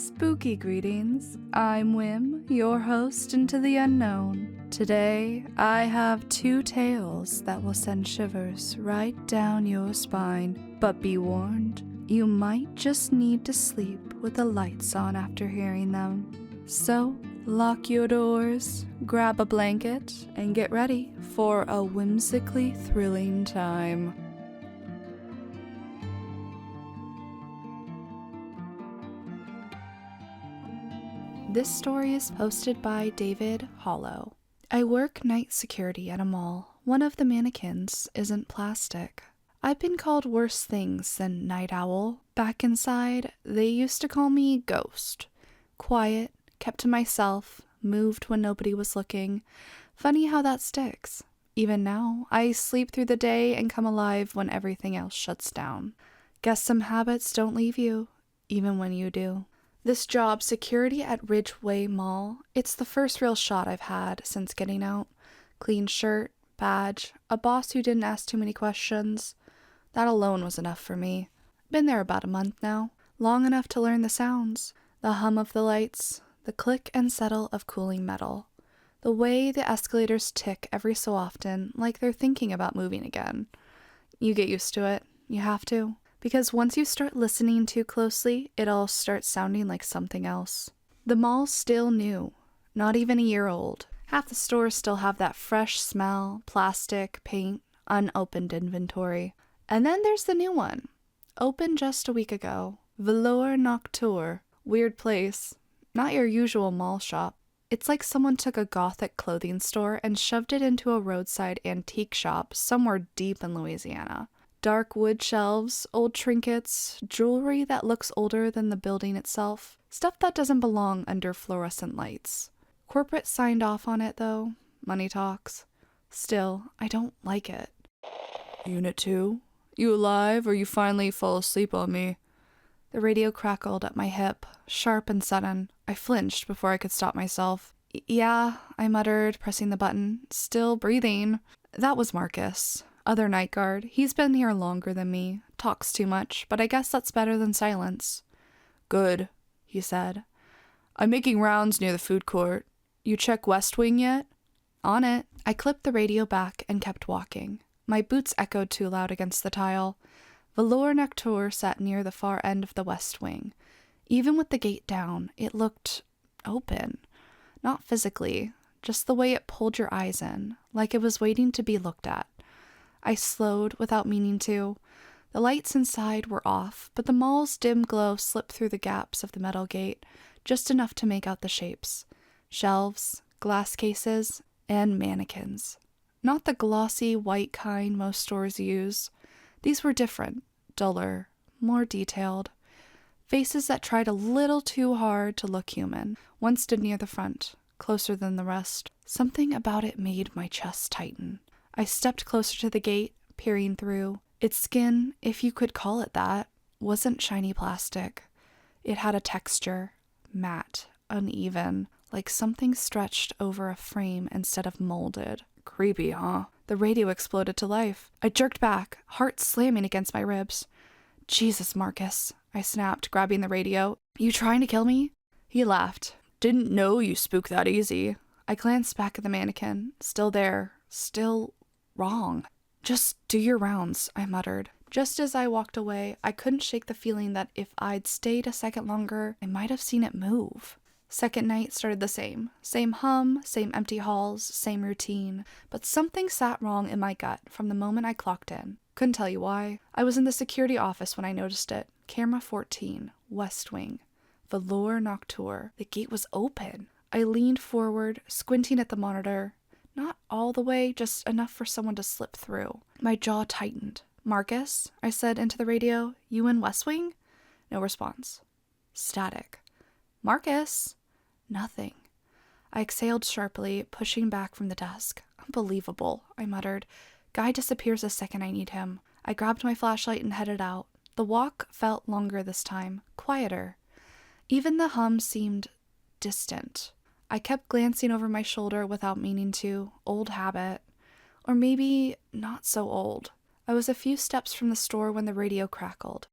Spooky greetings. I'm Whim, your host into the unknown. Today, I have two tales that will send shivers right down your spine. But be warned, you might just need to sleep with the lights on after hearing them. So, lock your doors, grab a blanket, and get ready for a whimsically thrilling time. This story is posted by David Hollow. I work night security at a mall. One of the mannequins isn't plastic. I've been called worse things than night owl. Back inside, they used to call me ghost. Quiet, kept to myself, moved when nobody was looking. Funny how that sticks. Even now, I sleep through the day and come alive when everything else shuts down. Guess some habits don't leave you, even when you do. This job, security at Ridgeway Mall, it's the first real shot I've had since getting out. Clean shirt, badge, a boss who didn't ask too many questions. That alone was enough for me. Been there about a month now, long enough to learn the sounds. The hum of the lights, the click and settle of cooling metal. The way the escalators tick every so often, like they're thinking about moving again. You get used to it. You have to. Because once you start listening too closely, it all starts sounding like something else. The mall's still new, not even a year old. Half the stores still have that fresh smell, plastic, paint, unopened inventory. And then there's the new one. Opened just a week ago. Velour Nocturne. Weird place. Not your usual mall shop. It's like someone took a gothic clothing store and shoved it into a roadside antique shop somewhere deep in Louisiana. Dark wood shelves, old trinkets, jewelry that looks older than the building itself. Stuff that doesn't belong under fluorescent lights. Corporate signed off on it, though. Money talks. Still, I don't like it. Unit 2? You alive, or you finally fall asleep on me? The radio crackled at my hip, sharp and sudden. I flinched before I could stop myself. Yeah, I muttered, pressing the button. Still breathing. That was Marcus. Other night guard. He's been here longer than me. Talks too much, but I guess that's better than silence. Good, he said. I'm making rounds near the food court. You check West Wing yet? On it. I clipped the radio back and kept walking. My boots echoed too loud against the tile. Velour Nocturne sat near the far end of the West Wing. Even with the gate down, it looked open. Not physically, just the way it pulled your eyes in, like it was waiting to be looked at. I slowed without meaning to. The lights inside were off, but the mall's dim glow slipped through the gaps of the metal gate, just enough to make out the shapes. Shelves, glass cases, and mannequins. Not the glossy, white kind most stores use. These were different, duller, more detailed. Faces that tried a little too hard to look human. One stood near the front, closer than the rest. Something about it made my chest tighten. I stepped closer to the gate, peering through. Its skin, if you could call it that, wasn't shiny plastic. It had a texture, matte, uneven, like something stretched over a frame instead of molded. Creepy, huh? The radio exploded to life. I jerked back, heart slamming against my ribs. Jesus, Marcus, I snapped, grabbing the radio. You trying to kill me? He laughed. Didn't know you spook that easy. I glanced back at the mannequin. Still there. Still wrong. Just do your rounds, I muttered. Just as I walked away, I couldn't shake the feeling that if I'd stayed a second longer, I might have seen it move. Second night started the same. Same hum, same empty halls, same routine. But something sat wrong in my gut from the moment I clocked in. Couldn't tell you why. I was in the security office when I noticed it. Camera 14, West Wing. Velour Nocturne. The gate was open. I leaned forward, squinting at the monitor. Not all the way, just enough for someone to slip through. My jaw tightened. Marcus, I said into the radio, you in West Wing? No response. Static. Marcus? Nothing. I exhaled sharply, pushing back from the desk. Unbelievable, I muttered. Guy disappears the second I need him. I grabbed my flashlight and headed out. The walk felt longer this time, quieter. Even the hum seemed distant. I kept glancing over my shoulder without meaning to. Old habit. Or maybe not so old. I was a few steps from the store when the radio crackled.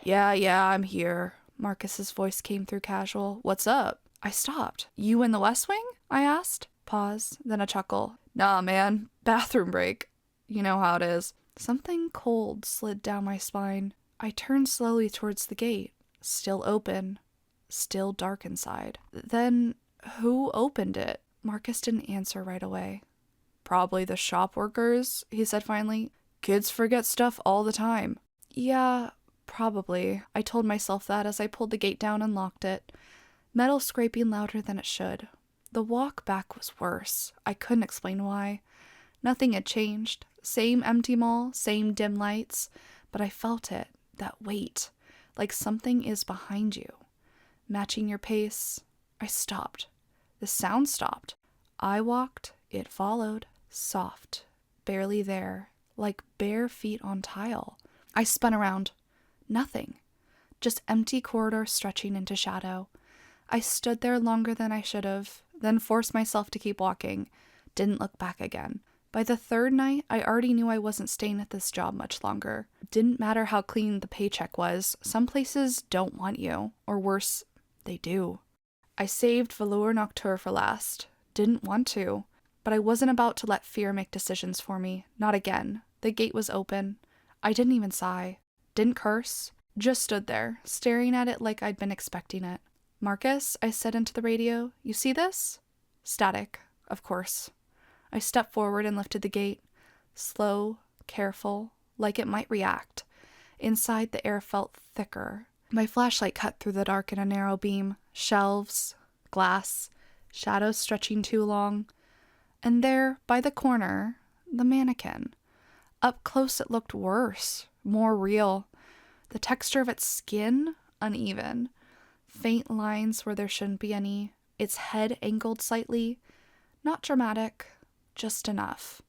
Yeah, I'm here. Marcus's voice came through casual. What's up? I stopped. You in the West Wing? I asked. Pause, then a chuckle. Nah, man. Bathroom break. You know how it is. Something cold slid down my spine. I turned slowly towards the gate. Still open. Still dark inside. Then, who opened it? Marcus didn't answer right away. Probably the shop workers, he said finally. Kids forget stuff all the time. Yeah, probably. I told myself that as I pulled the gate down and locked it. Metal scraping louder than it should. The walk back was worse. I couldn't explain why. Nothing had changed. Same empty mall, same dim lights. But I felt it, that weight, like something is behind you. Matching your pace. I stopped. The sound stopped. I walked, it followed. Soft, barely there, like bare feet on tile. I spun around. Nothing. Just empty corridor stretching into shadow. I stood there longer than I should have, then forced myself to keep walking. Didn't look back again. By the third night, I already knew I wasn't staying at this job much longer. Didn't matter how clean the paycheck was. Some places don't want you. Or worse, they do. I saved Velour Nocturne for last. Didn't want to. But I wasn't about to let fear make decisions for me. Not again. The gate was open. I didn't even sigh. Didn't curse. Just stood there, staring at it like I'd been expecting it. Marcus, I said into the radio, you see this? Static, of course. I stepped forward and lifted the gate. Slow, careful, like it might react. Inside, the air felt thicker. My flashlight cut through the dark in a narrow beam. Shelves, glass, shadows stretching too long. And there, by the corner, the mannequin. Up close it looked worse, more real. The texture of its skin, uneven. Faint lines where there shouldn't be any. Its head angled slightly. Not dramatic, just enough.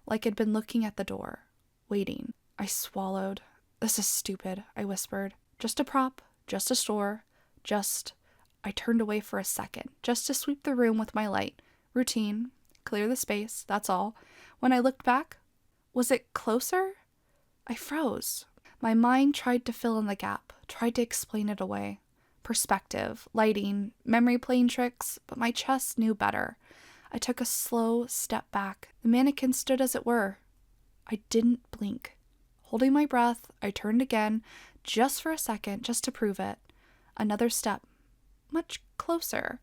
Like it'd been looking at the door, waiting. I swallowed. This is stupid, I whispered. Just a prop, just a store, just... I turned away for a second, just to sweep the room with my light. Routine. Clear the space, that's all. When I looked back, was it closer? I froze. My mind tried to fill in the gap, tried to explain it away. Perspective, lighting, memory playing tricks, but my chest knew better. I took a slow step back. The mannequin stood as it were. I didn't blink. Holding my breath, I turned again, just for a second, just to prove it. Another step, much closer.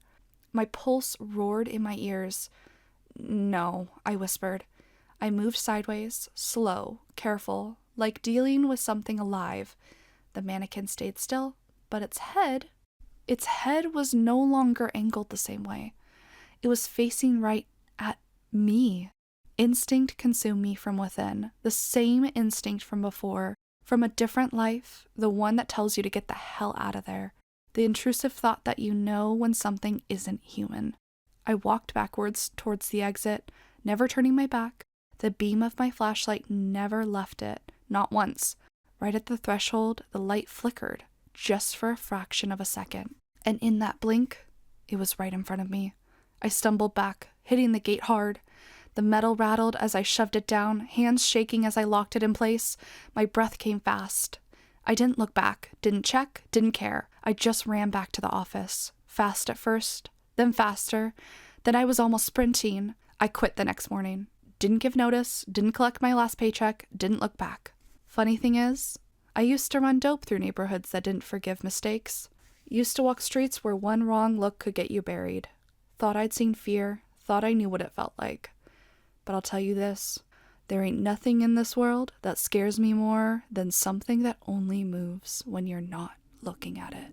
My pulse roared in my ears. No, I whispered. I moved sideways, slow, careful, like dealing with something alive. The mannequin stayed still, but its head was no longer angled the same way. It was facing right at me. Instinct consumed me from within, the same instinct from before, from a different life, the one that tells you to get the hell out of there, the intrusive thought that you know when something isn't human. I walked backwards towards the exit, never turning my back. The beam of my flashlight never left it, not once. Right at the threshold, the light flickered, just for a fraction of a second. And in that blink, it was right in front of me. I stumbled back, hitting the gate hard. The metal rattled as I shoved it down, hands shaking as I locked it in place. My breath came fast. I didn't look back, didn't check, didn't care. I just ran back to the office. Fast at first, then faster. Then I was almost sprinting. I quit the next morning. Didn't give notice, didn't collect my last paycheck, didn't look back. Funny thing is, I used to run dope through neighborhoods that didn't forgive mistakes. Used to walk streets where one wrong look could get you buried. Thought I'd seen fear, thought I knew what it felt like. But I'll tell you this, there ain't nothing in this world that scares me more than something that only moves when you're not looking at it.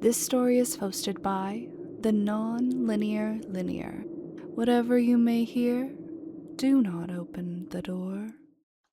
This story is hosted by TheNonlinearLinear. Whatever you may hear, do not open the door.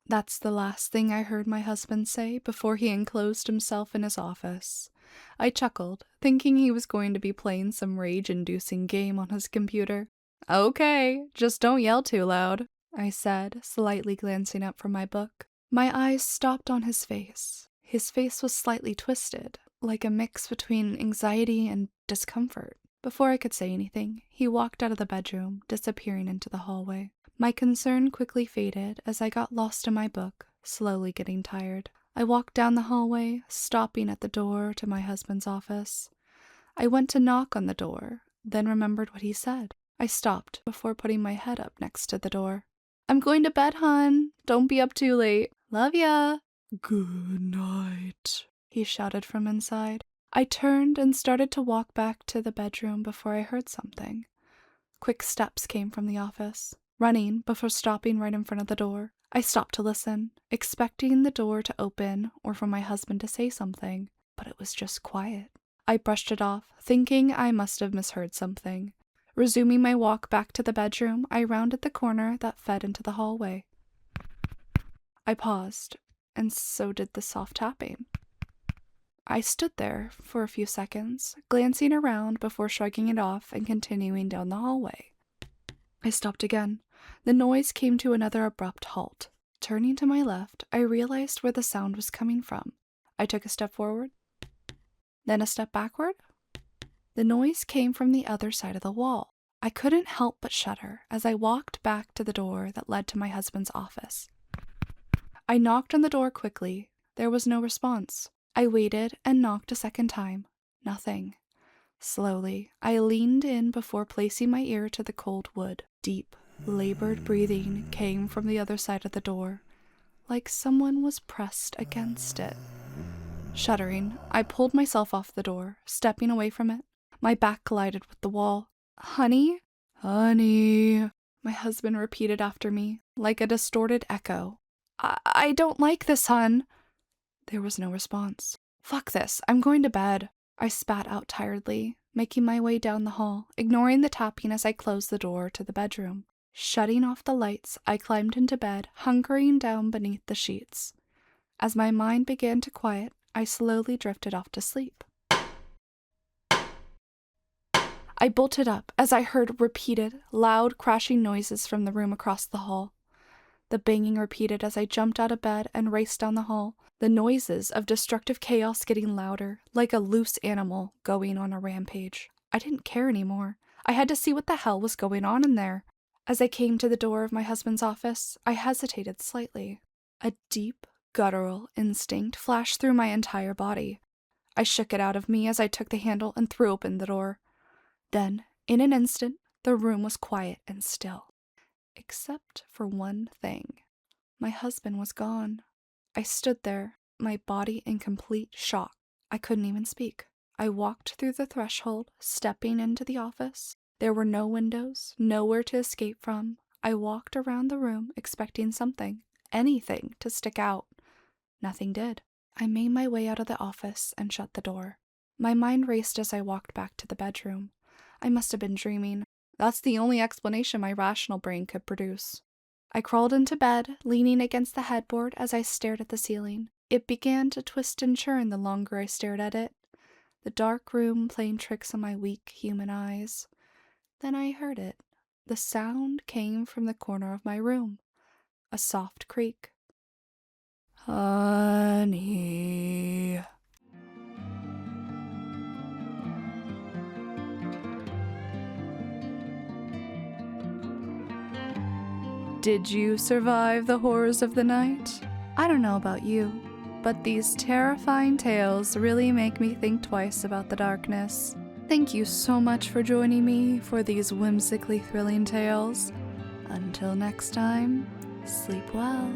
That's the last thing I heard my husband say before he enclosed himself in his office. I chuckled, thinking he was going to be playing some rage-inducing game on his computer. Okay, just don't yell too loud, I said, slightly glancing up from my book. My eyes stopped on his face. His face was slightly twisted, like a mix between anxiety and discomfort. Before I could say anything, he walked out of the bedroom, disappearing into the hallway. My concern quickly faded as I got lost in my book, slowly getting tired. I walked down the hallway, stopping at the door to my husband's office. I went to knock on the door, then remembered what he said. I stopped before putting my head up next to the door. "I'm going to bed, hon. Don't be up too late. Love ya." "Good night," he shouted from inside. I turned and started to walk back to the bedroom before I heard something. Quick steps came from the office, running before stopping right in front of the door. I stopped to listen, expecting the door to open or for my husband to say something, but it was just quiet. I brushed it off, thinking I must have misheard something. Resuming my walk back to the bedroom, I rounded the corner that fed into the hallway. I paused, and so did the soft tapping. I stood there for a few seconds, glancing around before shrugging it off and continuing down the hallway. I stopped again. The noise came to another abrupt halt. Turning to my left, I realized where the sound was coming from. I took a step forward, then a step backward. The noise came from the other side of the wall. I couldn't help but shudder as I walked back to the door that led to my husband's office. I knocked on the door quickly. There was no response. I waited and knocked a second time. Nothing. Slowly, I leaned in before placing my ear to the cold wood. Deep, labored breathing came from the other side of the door, like someone was pressed against it. Shuddering, I pulled myself off the door, stepping away from it. My back collided with the wall. "Honey? Honey," my husband repeated after me, like a distorted echo. I don't like this, hun." There was no response. "Fuck this, I'm going to bed." I spat out tiredly, making my way down the hall, ignoring the tapping as I closed the door to the bedroom. Shutting off the lights, I climbed into bed, hunkering down beneath the sheets. As my mind began to quiet, I slowly drifted off to sleep. I bolted up as I heard repeated, loud, crashing noises from the room across the hall. The banging repeated as I jumped out of bed and raced down the hall, the noises of destructive chaos getting louder, like a loose animal going on a rampage. I didn't care anymore. I had to see what the hell was going on in there. As I came to the door of my husband's office, I hesitated slightly. A deep, guttural instinct flashed through my entire body. I shook it out of me as I took the handle and threw open the door. Then, in an instant, the room was quiet and still. Except for one thing. My husband was gone. I stood there, my body in complete shock. I couldn't even speak. I walked through the threshold, stepping into the office. There were no windows, nowhere to escape from. I walked around the room expecting something, anything, to stick out. Nothing did. I made my way out of the office and shut the door. My mind raced as I walked back to the bedroom. I must have been dreaming. That's the only explanation my rational brain could produce. I crawled into bed, leaning against the headboard as I stared at the ceiling. It began to twist and churn the longer I stared at it, the dark room playing tricks on my weak human eyes. Then I heard it. The sound came from the corner of my room. A soft creak. "Honey." Did you survive the horrors of the night? I don't know about you, but these terrifying tales really make me think twice about the darkness. Thank you so much for joining me for these whimsically thrilling tales. Until next time, sleep well.